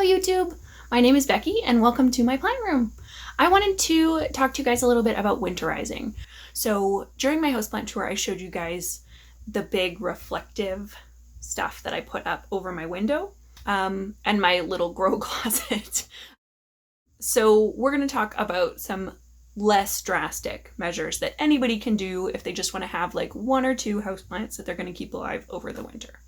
YouTube! My name is Becky and welcome to my plant room. I wanted to talk to you guys a little bit about winterizing. So during my houseplant tour, I showed you guys the big reflective stuff that I put up over my window and my little grow closet. So we're going to talk about some less drastic measures that anybody can do if they just want to have like one or two houseplants that they're going to keep alive over the winter.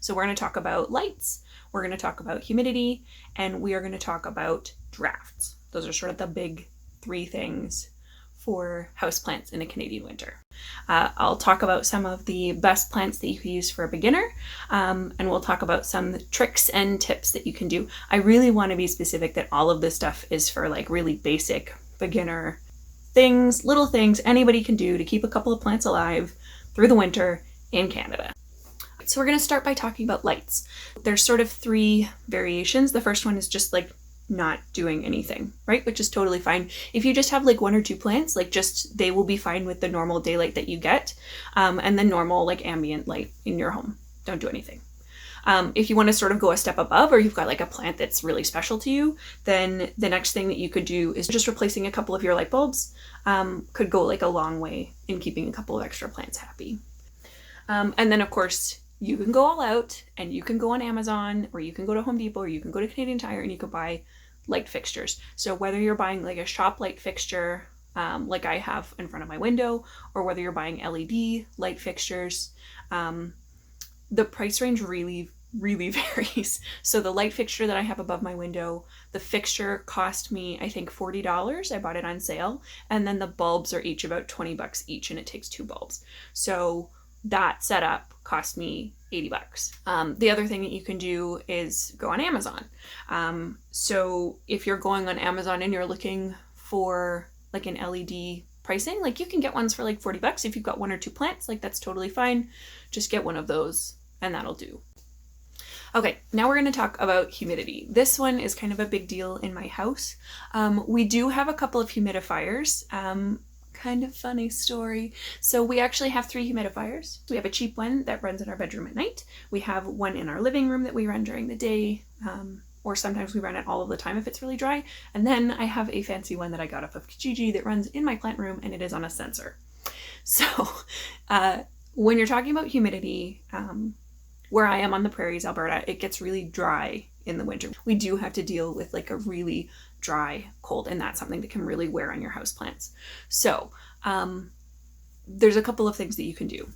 So we're going to talk about lights, we're going to talk about humidity, and we are going to talk about drafts. Those are sort of the big three things for houseplants in a Canadian winter. I'll talk about some of the best plants that you can use for a beginner, and we'll talk about some tricks and tips that you can do. I really want to be specific that all of this stuff is for like really basic beginner things, little things anybody can do to keep a couple of plants alive through the winter in Canada. So we're going to start by talking about lights. There's sort of three variations. The first one is just like not doing anything, right? Which is totally fine. If you just have like one or two plants, like just they will be fine with the normal daylight that you get, and the normal like ambient light in your home. Don't do anything. If you want to sort of go a step above, or you've got like a plant that's really special to you, then the next thing that you could do is just replacing a couple of your light bulbs. Could go like a long way in keeping a couple of extra plants happy. And then of course, you can go all out and you can go on Amazon, or you can go to Home Depot, or you can go to Canadian Tire and you can buy light fixtures. So whether you're buying like a shop light fixture, like I have in front of my window, or whether you're buying LED light fixtures, the price range really varies. So the light fixture that I have above my window, the fixture cost me, I think $40. I bought it on sale. And then the bulbs are each about $20 each, and it takes 2 bulbs. So that setup cost me $80. The other thing that you can do is go on Amazon. So if you're going on Amazon and you're looking for like an LED pricing, like you can get ones for like $40 if you've got 1 or 2 plants. Like that's totally fine. Just get one of those and that'll do. Okay, now we're going to talk about humidity. This one is kind of a big deal in my house. We do have a couple of humidifiers. Kind of funny story. So we actually have 3 humidifiers. We have a cheap one that runs in our bedroom at night. We have one in our living room that we run during the day, or sometimes we run it all of the time if it's really dry. And then I have a fancy one that I got off of Kijiji that runs in my plant room, and it is on a sensor. So when you're talking about humidity, where I am on the prairies, Alberta, it gets really dry in the winter. We do have to deal with like a really dry cold, and that's something that can really wear on your houseplants. So there's a couple of things that you can do.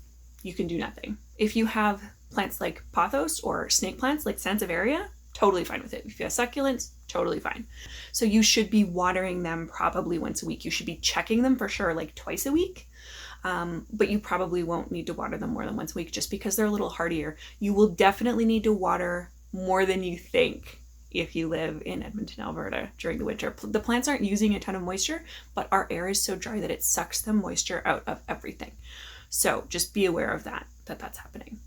You can do nothing. If you have plants like pothos or snake plants like Sansevieria, totally fine with it. If you have succulents, totally fine. So you should be watering them probably once a week. You should be checking them for sure like twice a week. But you probably won't need to water them more than once a week just because they're a little hardier. You will definitely need to water more than you think if you live in Edmonton, Alberta during the winter. The plants aren't using a ton of moisture, but our air is so dry that it sucks the moisture out of everything. So just be aware of that's happening.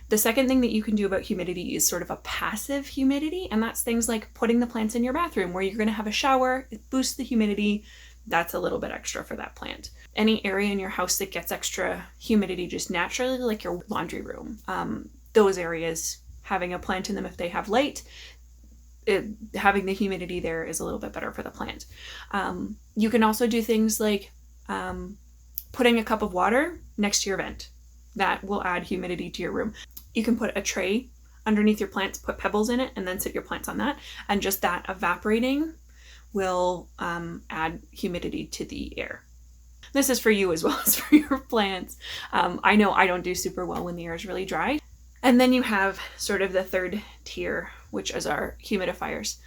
The second thing that you can do about humidity is sort of a passive humidity, and that's things like putting the plants in your bathroom where you're going to have a shower. It boosts the humidity. That's a little bit extra for that plant. Any area in your house that gets extra humidity just naturally, like your laundry room, those areas, having a plant in them if they have light, having the humidity there is a little bit better for the plant. You can also do things like putting a cup of water next to your vent. That will add humidity to your room. You can put a tray underneath your plants, put pebbles in it, and then sit your plants on that. And just that evaporating will add humidity to the air. This is for you as well as for your plants. I know I don't do super well when the air is really dry. And then you have sort of the third tier, which is our humidifiers.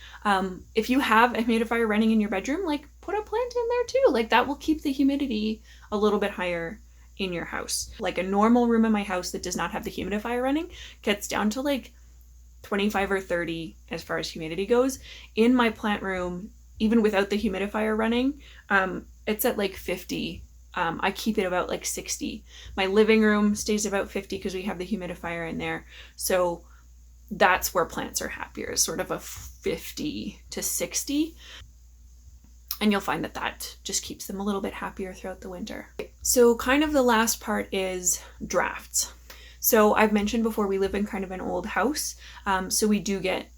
If you have a humidifier running in your bedroom, like put a plant in there too. Like that will keep the humidity a little bit higher in your house. Like a normal room in my house that does not have the humidifier running gets down to like 25 or 30 as far as humidity goes. In my plant room, even without the humidifier running, it's at like 50. I keep it about like 60. My living room stays about 50 because we have the humidifier in there. So that's where plants are happier, sort of a 50 to 60. And you'll find that just keeps them a little bit happier throughout the winter. So kind of the last part is drafts. So I've mentioned before, we live in kind of an old house. So we do get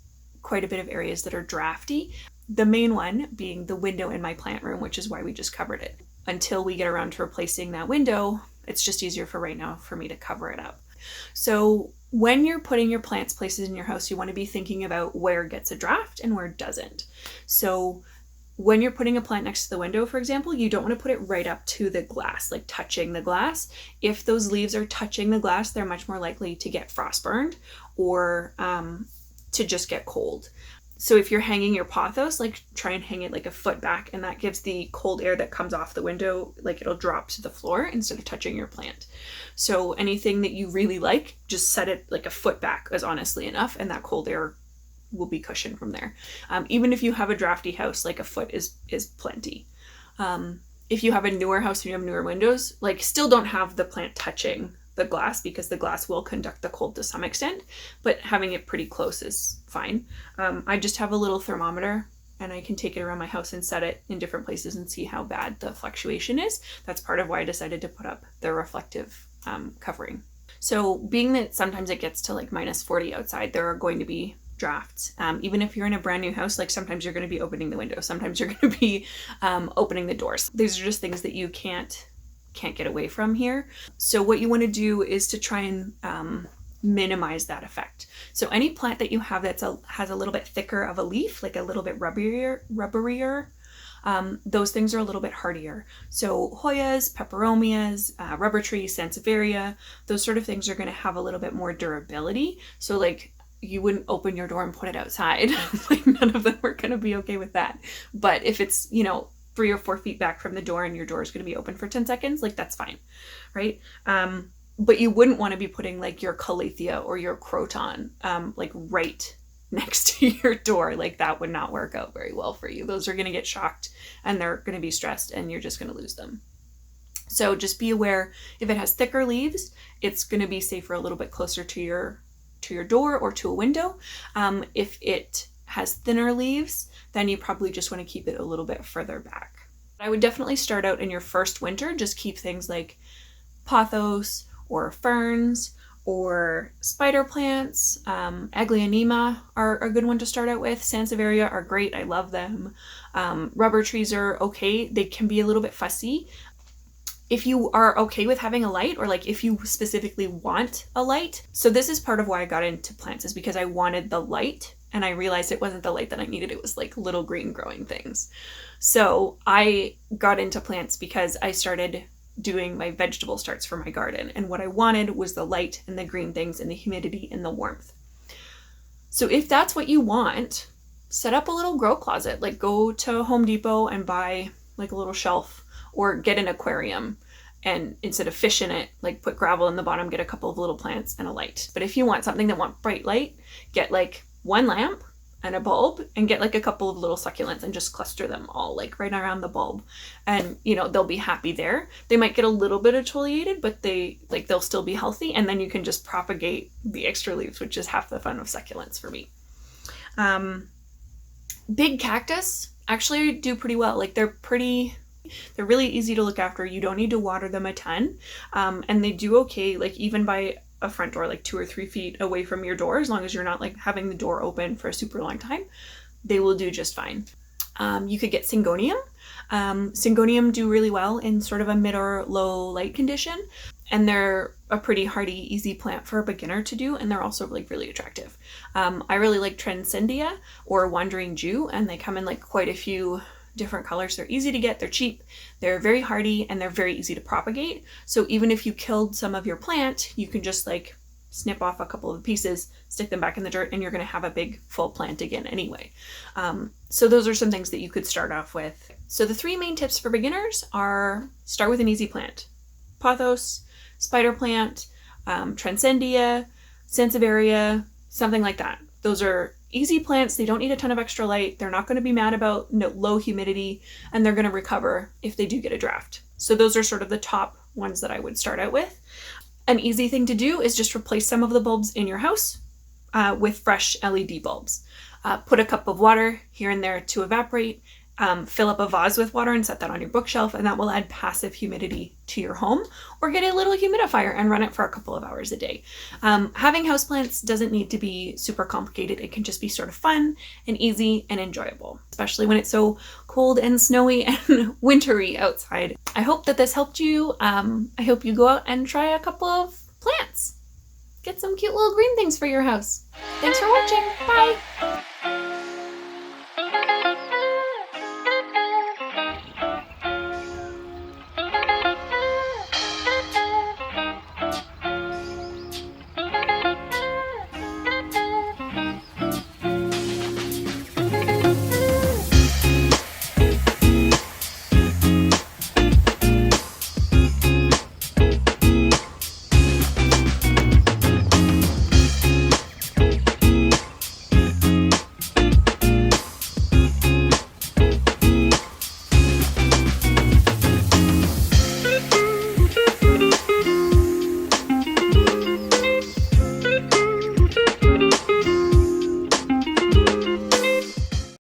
quite a bit of areas that are drafty. The main one being the window in my plant room, which is why we just covered it. Until we get around to replacing that window, it's just easier for right now for me to cover it up. So when you're putting your plants places in your house, you want to be thinking about where gets a draft and where doesn't. So when you're putting a plant next to the window, for example, you don't want to put it right up to the glass, like touching the glass. If those leaves are touching the glass, they're much more likely to get frostburned or to just get cold. So if you're hanging your pothos, like try and hang it like a foot back, and that gives the cold air that comes off the window, like it'll drop to the floor instead of touching your plant. So anything that you really like, just set it like a foot back is honestly enough, and that cold air will be cushioned from there. Even if you have a drafty house, like a foot is plenty. If you have a newer house and you have newer windows, like still don't have the plant touching the glass because the glass will conduct the cold to some extent, but having it pretty close is fine. I just have a little thermometer and I can take it around my house and set it in different places and see how bad the fluctuation is. That's part of why I decided to put up the reflective covering. So being that sometimes it gets to like -40 outside, there are going to be drafts. Even if you're in a brand new house, like sometimes you're going to be opening the window, sometimes you're going to be opening the doors. These are just things that you can't get away from here. So what you want to do is to try and minimize that effect. So any plant that you have that has a little bit thicker of a leaf, like a little bit rubberier, those things are a little bit hardier. So Hoyas, peperomias, rubber tree, sansevieria, those sort of things are going to have a little bit more durability. So like you wouldn't open your door and put it outside. Like none of them are going to be okay with that. But if it's, 3 or 4 feet back from the door and your door is going to be open for 10 seconds, like that's fine, right? But you wouldn't want to be putting like your calathea or your croton like right next to your door. Like that would not work out very well for you. Those are going to get shocked and they're going to be stressed and you're just going to lose them. So just be aware, if it has thicker leaves, it's going to be safer a little bit closer to your door or to a window. If it has thinner leaves, then you probably just want to keep it a little bit further back. I would definitely start out in your first winter, just keep things like pothos or ferns or spider plants. Aglaonema are a good one to start out with. Sansevieria are great, I love them. Rubber trees are okay, they can be a little bit fussy. If you are okay with having a light, or like if you specifically want a light. So this is part of why I got into plants, is because I wanted the light and I realized it wasn't the light that I needed. It was like little green growing things. So I got into plants because I started doing my vegetable starts for my garden. And what I wanted was the light and the green things and the humidity and the warmth. So if that's what you want, set up a little grow closet. Like go to Home Depot and buy like a little shelf, or get an aquarium, and instead of fish in it, like put gravel in the bottom, get a couple of little plants and a light. But if you want something that want bright light, get like one lamp and a bulb, and get like a couple of little succulents and just cluster them all like right around the bulb, and they'll be happy there. They might get a little bit exfoliated, but they'll still be healthy, and then you can just propagate the extra leaves, which is half the fun of succulents for me. Big cactus actually do pretty well. Like they're really easy to look after. You don't need to water them a ton, and they do okay, like even by a front door, like 2 or 3 feet away from your door, as long as you're not like having the door open for a super long time, they will do just fine. You could get syngonium. Syngonium do really well in sort of a mid or low light condition, and they're a pretty hardy, easy plant for a beginner to do, and they're also like really attractive. I really like Transcendia or Wandering Jew, and they come in like quite a few different colors. They're easy to get, they're cheap, they're very hardy, and they're very easy to propagate. So even if you killed some of your plant, you can just like snip off a couple of pieces, stick them back in the dirt, and you're going to have a big full plant again anyway. So those are some things that you could start off with. So the 3 main tips for beginners are: start with an easy plant. Pothos, spider plant, Transcendia, Sansevieria, something like that. Those are easy plants. They don't need a ton of extra light. They're not going to be mad about low humidity, and they're going to recover if they do get a draft. So those are sort of the top ones that I would start out with. An easy thing to do is just replace some of the bulbs in your house with fresh LED bulbs. Put a cup of water here and there to evaporate, fill up a vase with water and set that on your bookshelf, and that will add passive humidity to your home. Or get a little humidifier and run it for a couple of hours a day. Having houseplants doesn't need to be super complicated. It can just be sort of fun and easy and enjoyable, especially when it's so cold and snowy and wintry outside. I hope that this helped you. I hope you go out and try a couple of plants. Get some cute little green things for your house. Thanks for watching. Bye!